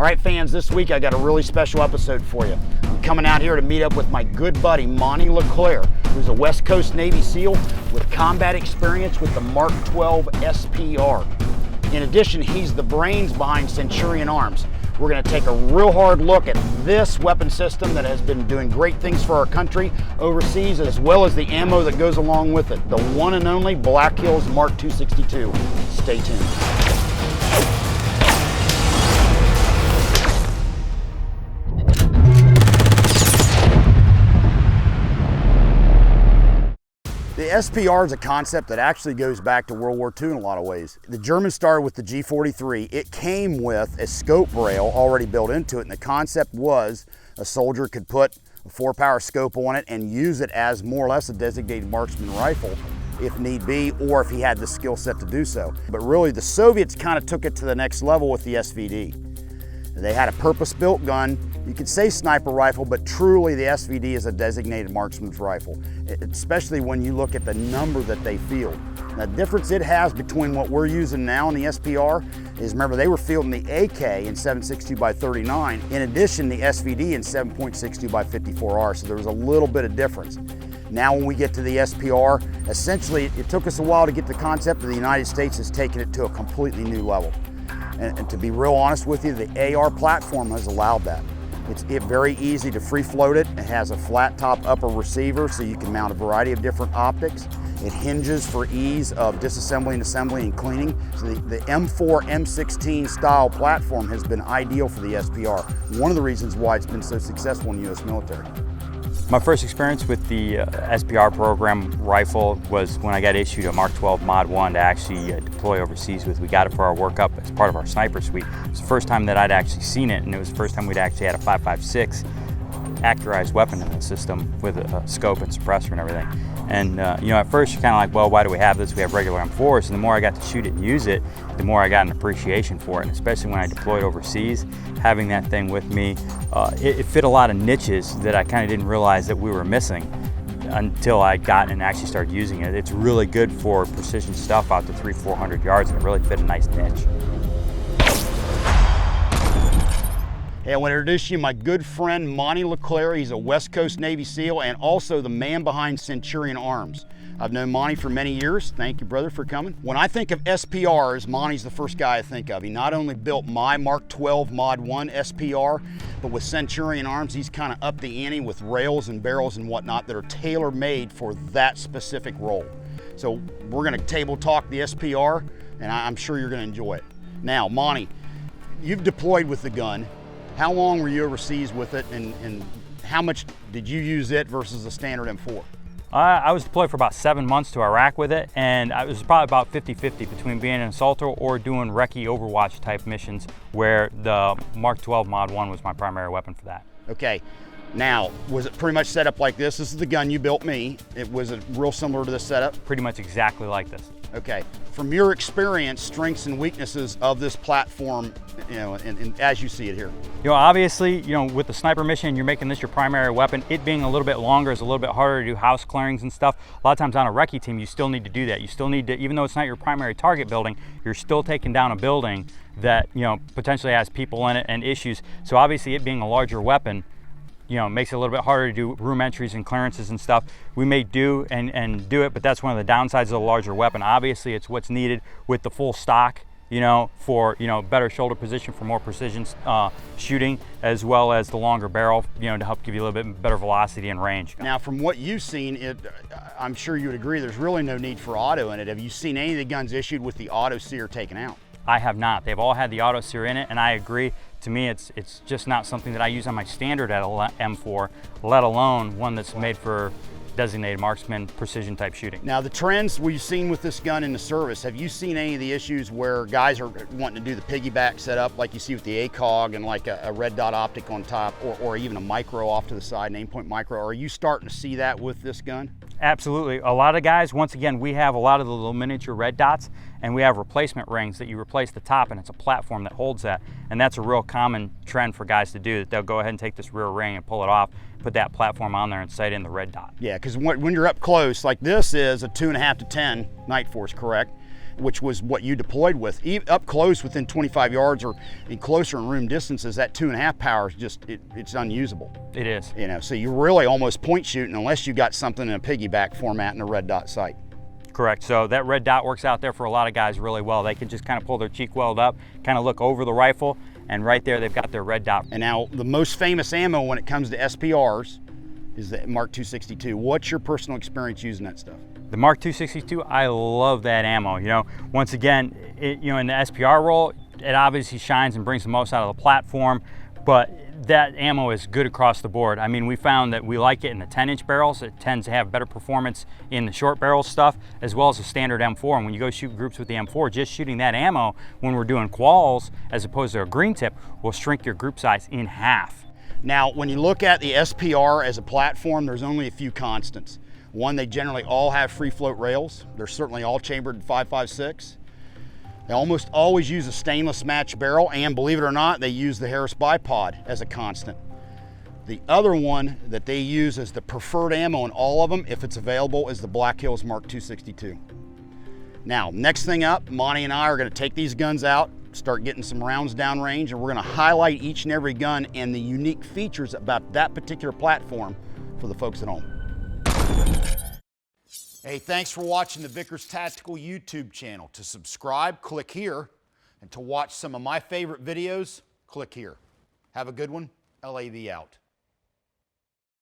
All right, fans, this week I got a really special episode for you. I'm coming out here to meet up with my good buddy, Monty Leclair, who's a West Coast Navy SEAL with combat experience with the MK-12 SPR. In addition, he's the brains behind Centurion Arms. We're going to take a real hard look at this weapon system that has been doing great things for our country overseas, as well as the ammo that goes along with it. The one and only Black Hills Mark 262. Stay tuned. The SPR is a concept that actually goes back to World War II in a lot of ways. The Germans started with the G43. It came with a scope rail already built into it, and the concept was a soldier could put a 4-power scope on it and use it as more or less a designated marksman rifle if need be, or if he had the skill set to do so. But really, the Soviets kind of took it to the next level with the SVD. They had a purpose-built gun. You could say sniper rifle, but truly the SVD is a designated marksman's rifle, especially when you look at the number that they field. Now, the difference it has between what we're using now in the SPR is, remember, they were fielding the AK in 7.62x39. In addition, the SVD in 7.62x54R, so there was a little bit of difference. Now when we get to the SPR, essentially it took us a while to get the concept, but the United States has taken it to a completely new level. And to be real honest with you, the AR platform has allowed that. It's very easy to free float it. It has a flat top upper receiver so you can mount a variety of different optics. It hinges for ease of disassembling, assembly, and cleaning. So the M4, M16 style platform has been ideal for the SPR. One of the reasons why it's been so successful in the U.S. military. My first experience with the SPR program rifle was when I got issued a Mark-12 Mod 1 to actually deploy overseas with. We got it for our workup as part of our sniper suite. It was the first time that I'd actually seen it, and it was the first time we'd actually had a 5.56 actorized weapon in the system with a scope and suppressor and everything. And you know, at first you're kind of like, well, why do we have this? We have regular M4s. And the more I got to shoot it and use it, the more I got an appreciation for it. And especially when I deployed overseas, having that thing with me, it fit a lot of niches that I kind of didn't realize that we were missing until I got and actually started using it. It's really good for precision stuff out to 300-400 yards, and it really fit a nice niche. Hey, I want to introduce you to my good friend, Monty Leclair. He's a West Coast Navy SEAL and also the man behind Centurion Arms. I've known Monty for many years. Thank you, brother, for coming. When I think of SPRs, Monty's the first guy I think of. He not only built my Mark-12 Mod 1 SPR, but with Centurion Arms, he's kind of upped the ante with rails and barrels and whatnot that are tailor-made for that specific role. So we're going to table talk the SPR, and I'm sure you're going to enjoy it. Now, Monty, you've deployed with the gun. How long were you overseas with it, and how much did you use it versus a standard M4? I was deployed for about 7 months to Iraq with it, and it was probably about 50-50 between being an assaulter or doing recce Overwatch type missions, where the Mark-12 Mod 1 was my primary weapon for that. Okay, now, was it pretty much set up like this? This is the gun you built me. Was it real similar to this setup? Pretty much exactly like this. Okay, from your experience, strengths and weaknesses of this platform, you know, and as you see it here. You know, obviously, you know, with the sniper mission, you're making this your primary weapon. It being a little bit longer is a little bit harder to do house clearings and stuff. A lot of times on a recce team, you still need to do that. You still need to, even though it's not your primary target building, you're still taking down a building that, you know, potentially has people in it and issues. So obviously it being a larger weapon, you know, makes it a little bit harder to do room entries and clearances and stuff. We may do and do it, but that's one of the downsides of the larger weapon. Obviously, it's what's needed with the full stock, you know, for, you know, better shoulder position for more precision shooting, as well as the longer barrel, you know, to help give you a little bit better velocity and range. Now, from what you've seen, I'm sure you would agree, there's really no need for auto in it. Have you seen any of the guns issued with the auto sear taken out? I have not. They've all had the auto sear in it, and I agree. To me, it's just not something that I use on my standard M4, let alone one that's made for designated marksman precision type shooting. Now, the trends we've seen with this gun in the service, have you seen any of the issues where guys are wanting to do the piggyback setup like you see with the ACOG and like a red dot optic on top, or even a micro off to the side, an aimpoint micro? Are you starting to see that with this gun? Absolutely. A lot of guys, once again, we have a lot of the little miniature red dots, and we have replacement rings that you replace the top, and it's a platform that holds that. And that's a real common trend for guys to do, that they'll go ahead and take this rear ring and pull it off, put that platform on there and sight in the red dot. Yeah, because when you're up close, like this is a 2.5 to 10 Night Force, correct? which was what you deployed with, up close within 25 yards or closer in room distances, that 2.5 power is just, it's unusable. It is. You know, so you're really almost point shooting unless you got something in a piggyback format in a red dot sight. Correct. So that red dot works out there for a lot of guys really well. They can just kind of pull their cheek weld up, kind of look over the rifle, and right there they've got their red dot. And now the most famous ammo when it comes to SPRs is the Mark 262. What's your personal experience using that stuff? The Mark 262, I love that ammo. You know, once again, in the SPR role, it obviously shines and brings the most out of the platform, but that ammo is good across the board. I mean, we found that we like it in the 10-inch barrels. It tends to have better performance in the short barrel stuff, as well as the standard M4. And when you go shoot groups with the M4, just shooting that ammo when we're doing quals, as opposed to a green tip, will shrink your group size in half. Now, when you look at the SPR as a platform, there's only a few constants. One, they generally all have free float rails. They're certainly all chambered in 5.56. They almost always use a stainless match barrel, and believe it or not, they use the Harris bipod as a constant. The other one that they use as the preferred ammo in all of them, if it's available, is the Black Hills Mark 262. Now, next thing up, Monty and I are gonna take these guns out, start getting some rounds downrange, and we're gonna highlight each and every gun and the unique features about that particular platform for the folks at home. Hey, thanks for watching the Vickers Tactical YouTube channel. To subscribe, click here. And to watch some of my favorite videos, click here. Have a good one. LAV out.